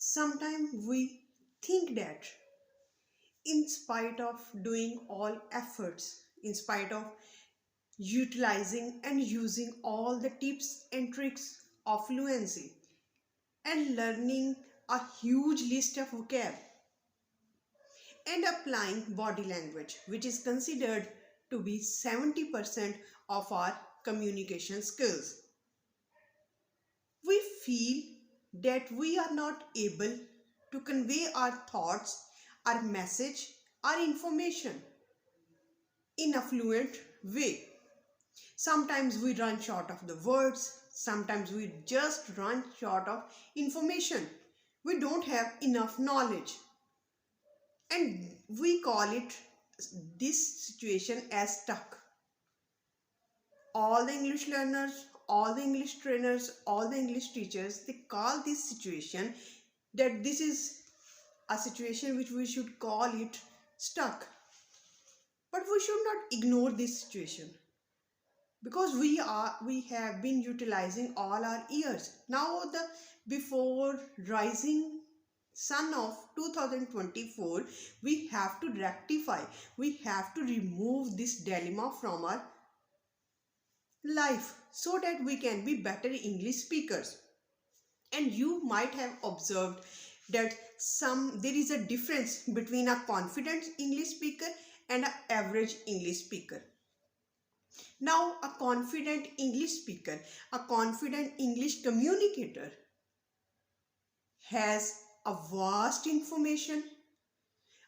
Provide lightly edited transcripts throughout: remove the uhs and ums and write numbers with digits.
Sometimes we think that in spite of doing all efforts, in spite of utilizing and using all the tips and tricks of fluency and learning a huge list of vocab and applying body language, which is considered to be 70% of our communication skills, we feel that we are not able to convey our thoughts, our message, our information in a fluent way. Sometimes we run short of the words, sometimes we just run short of information. We don't have enough knowledge, and we call it this situation as stuck. All the English learners, all the English trainers, all the English teachers, they call this situation that this is a situation which we should call it stuck. But we should not ignore this situation, because we have been utilizing all our ears. Now the before rising sun of 2024, we have to rectify, we have to remove this dilemma from our life so that we can be better English speakers. And you might have observed that there is a difference between a confident English speaker and an average English speaker. Now, a confident English speaker, a confident English communicator has a vast information.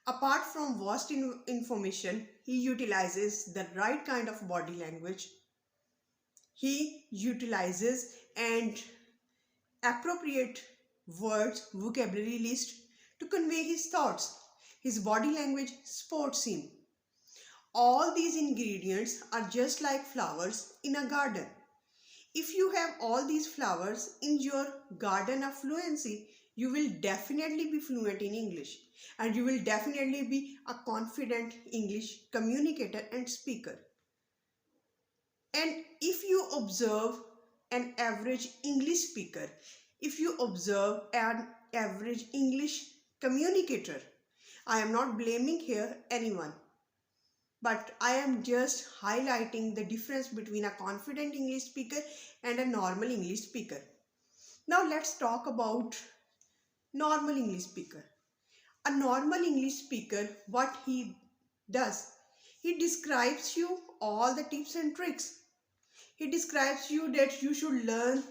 Apart from vast information, he utilizes the right kind of body language. He utilizes and appropriate words, vocabulary list to convey his thoughts. His body language supports him. All these ingredients are just like flowers in a garden. If you have all these flowers in your garden of fluency, you will definitely be fluent in English, and you will definitely be a confident English communicator and speaker. And if you observe an average English speaker, if you observe an average English communicator, I am not blaming here anyone, but I am just highlighting the difference between a confident English speaker and a normal English speaker. Now let's talk about normal English speaker. A normal English speaker, what he does, he describes you all the tips and tricks. He describes you that you should learn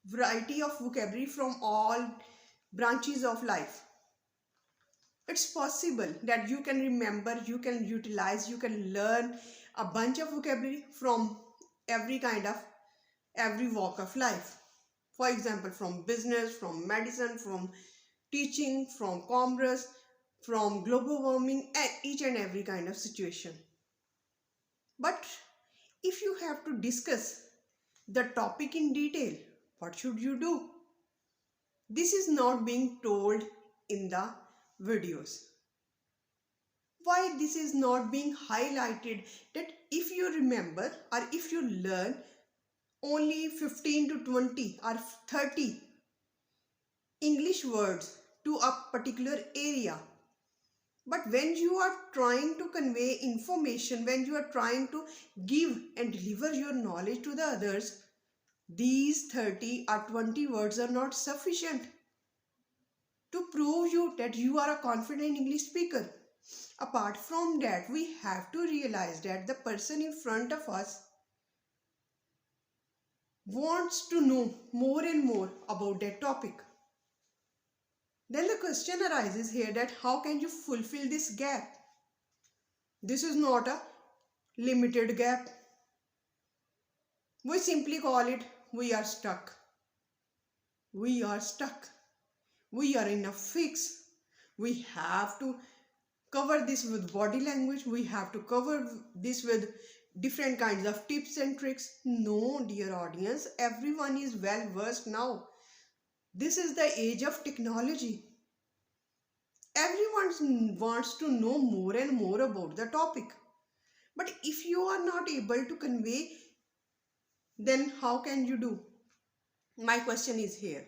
variety of vocabulary from all branches of life. It's possible that you can remember, you can utilize, you can learn a bunch of vocabulary from every walk of life. For example, from business, from medicine, from teaching, from commerce, from global warming, and each and every kind of situation. But if you have to discuss the topic in detail, what should you do? This is not being told in the videos. Why this is not being highlighted? That if you remember or if you learn only 15 to 20 or 30 English words to a particular area, but when you are trying to convey information, when you are trying to give and deliver your knowledge to the others, these 30 or 20 words are not sufficient to prove you that you are a confident English speaker. Apart from that, we have to realize that the person in front of us wants to know more and more about that topic. Then the question arises here that how can you fulfill this gap? This is not a limited gap. We simply call it we are stuck. We are stuck. We are in a fix. We have to cover this with body language. We have to cover this with different kinds of tips and tricks. No, dear audience, everyone is well versed now. This is the age of technology. Everyone wants to know more and more about the topic. But if you are not able to convey, then how can you do? My question is here.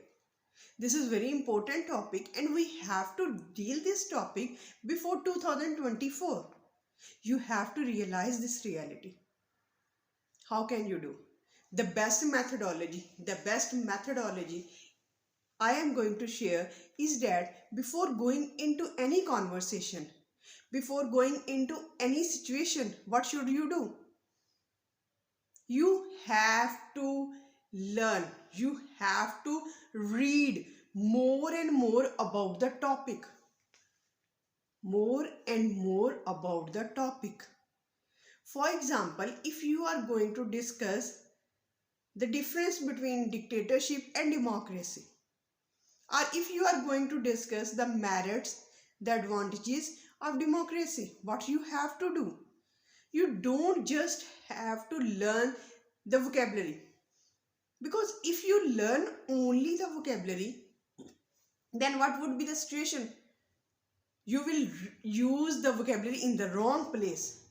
This is very important topic and we have to deal this topic before 2024. You have to realize this reality. How can you do? The best methodology I am going to share is that before going into any conversation, before going into any situation, what should you do? You have to learn. You have to read more and more about the topic. More and more about the topic. For example, if you are going to discuss the difference between dictatorship and democracy, or if you are going to discuss the merits, the advantages of democracy, what you have to do? You don't just have to learn the vocabulary. Because if you learn only the vocabulary, then what would be the situation? You will use the vocabulary in the wrong place.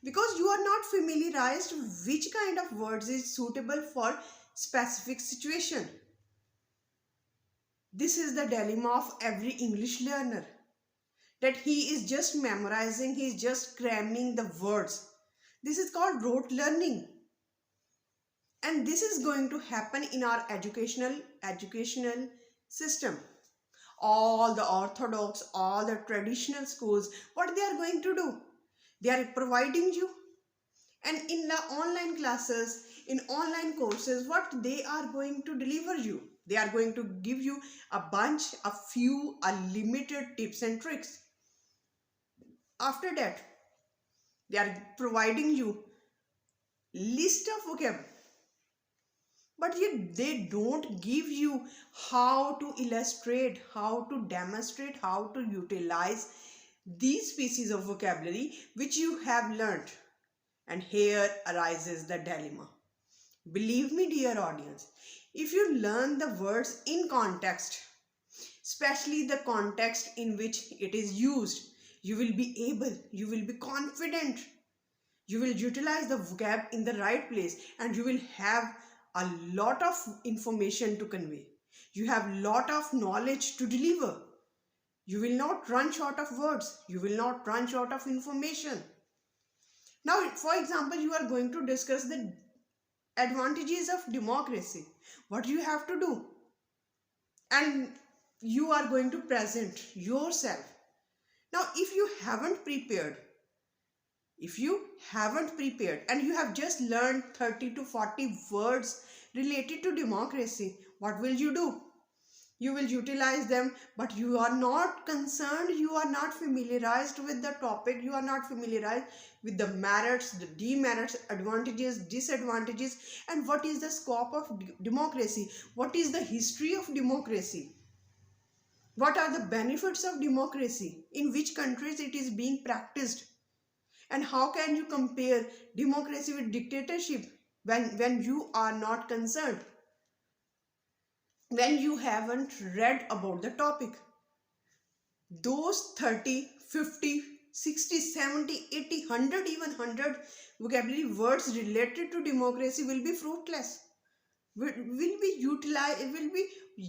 Because you are not familiarized which kind of words is suitable for specific situation. This is the dilemma of every English learner. That he is just memorizing, he is just cramming the words. This is called rote learning. And this is going to happen in our educational system. All the orthodox, all the traditional schools, what they are going to do? They are providing you. And in the online classes, in online courses, what they are going to deliver you? They are going to give you a limited tips and tricks. After that, they are providing you list of vocab. But yet they don't give you how to illustrate, how to demonstrate, how to utilize these pieces of vocabulary which you have learned. And here arises the dilemma. Believe me, dear audience, if you learn the words in context, especially the context in which it is used, you will be able, you will be confident, you will utilize the vocab in the right place, and you will have a lot of information to convey. You have lot of knowledge to deliver. You will not run short of words. You will not run short of information. Now, for example, you are going to discuss the advantages of democracy. What you have to do? And you are going to present yourself. Now, if you haven't prepared and you have just learned 30 to 40 words related to democracy, what will you do? You will utilize them, but you are not concerned, you are not familiarized with the topic, you are not familiarized with the merits, the demerits, advantages, disadvantages, and what is the scope of democracy, what is the history of democracy, what are the benefits of democracy, in which countries it is being practiced, and how can you compare democracy with dictatorship when you are not concerned, when you haven't read about the topic. Those 30, 50, 60, 70, 80, 100, even 100 vocabulary words related to democracy will be fruitless. Will be utilized, it will be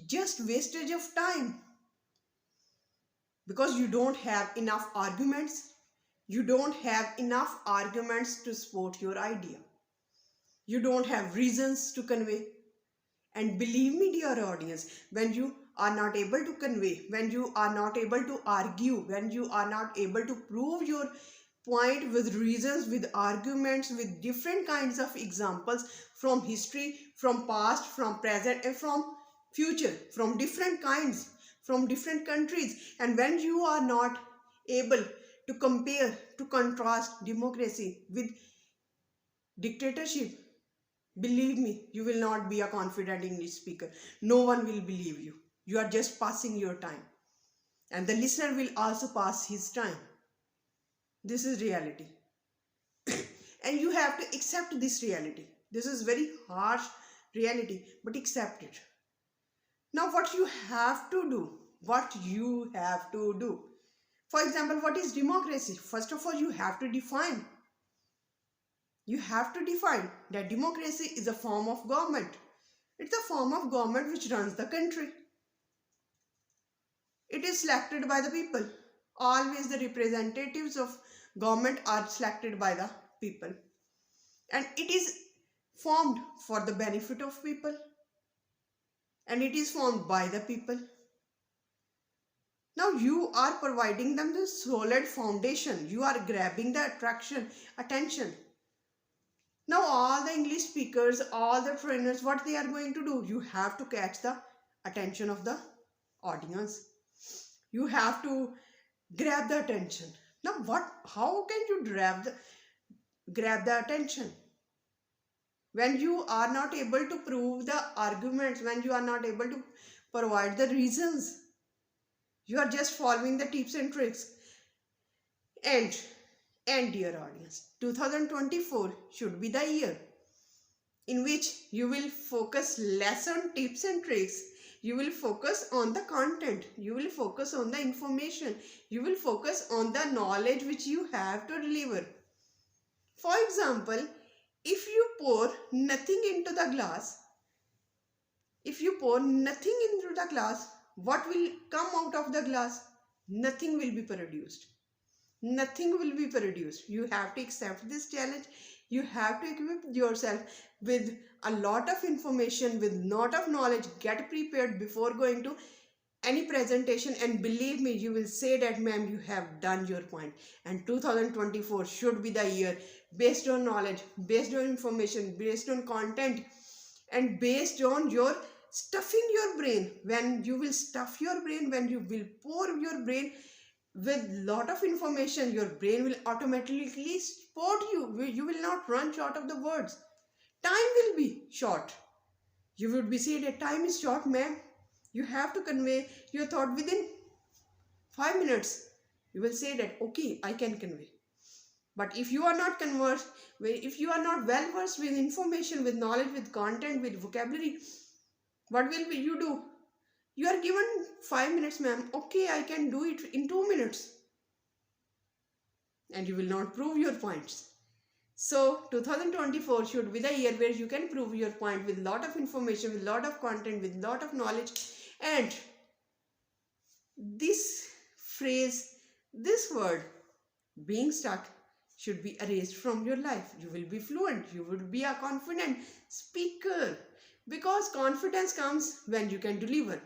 just wastage of time. Because you don't have enough arguments. You don't have enough arguments to support your idea. You don't have reasons to convey. And believe me, dear audience, when you are not able to convey, when you are not able to argue, when you are not able to prove your point with reasons, with arguments, with different kinds of examples from history, from past, from present, and from future, from different kinds, from different countries, and when you are not able to compare, to contrast democracy with dictatorship, believe me, you will not be a confident English speaker. No one will believe you. You are just passing your time. And the listener will also pass his time. This is reality. And you have to accept this reality. This is very harsh reality, but accept it. Now what you have to do? What you have to do? For example, what is democracy? First of all, you have to define. You have to define that democracy is a form of government. It's a form of government which runs the country. It is selected by the people. Always the representatives of government are selected by the people. And it is formed for the benefit of people. And it is formed by the people. Now you are providing them the solid foundation. You are grabbing the attention. Now all the English speakers, all the trainers, what they are going to do? You have to catch the attention of the audience. You have to grab the attention. Now how can you grab the attention? When you are not able to prove the arguments, when you are not able to provide the reasons, you are just following the tips and tricks. And dear audience, 2024 should be the year in which you will focus less on tips and tricks. You will focus on the content. You will focus on the information. You will focus on the knowledge which you have to deliver. For example, if you pour nothing into the glass, what will come out of the glass? Nothing will be produced. Nothing will be produced. You have to accept this challenge. You have to equip yourself with a lot of information, with lot of knowledge. Get prepared before going to any presentation, and believe me, you will say that, ma'am, you have done your point. And 2024 should be the year based on knowledge, based on information, based on content, and based on your stuffing your brain. When you will stuff your brain, when you will pour your brain with lot of information, your brain will automatically support you. You will not run short of the words. Time will be short. You would be saying that time is short, ma'am. You have to convey your thought within 5 minutes. You will say that, okay, I can convey. But if you are not conversed, if you are not well versed with information, with knowledge, with content, with vocabulary, what will you do? You are given 5 minutes, ma'am. Okay, I can do it in 2 minutes. And you will not prove your points. So 2024 should be the year where you can prove your point with lot of information, with lot of content, with lot of knowledge. And this phrase, this word, being stuck, should be erased from your life. You will be fluent. You will be a confident speaker. Because confidence comes when you can deliver.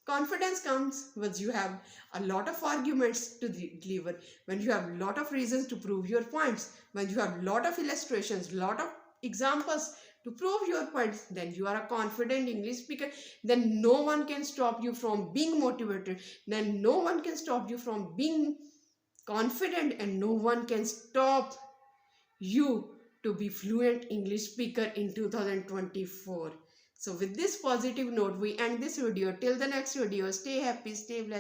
Confidence comes when you have a lot of arguments to deliver, when you have a lot of reasons to prove your points, when you have a lot of illustrations, lot of examples to prove your points. Then you are a confident English speaker. Then no one can stop you from being motivated. Then no one can stop you from being confident, and no one can stop you to be fluent English speaker in 2024. So with this positive note, we end this video. Till the next video, stay happy, stay blessed.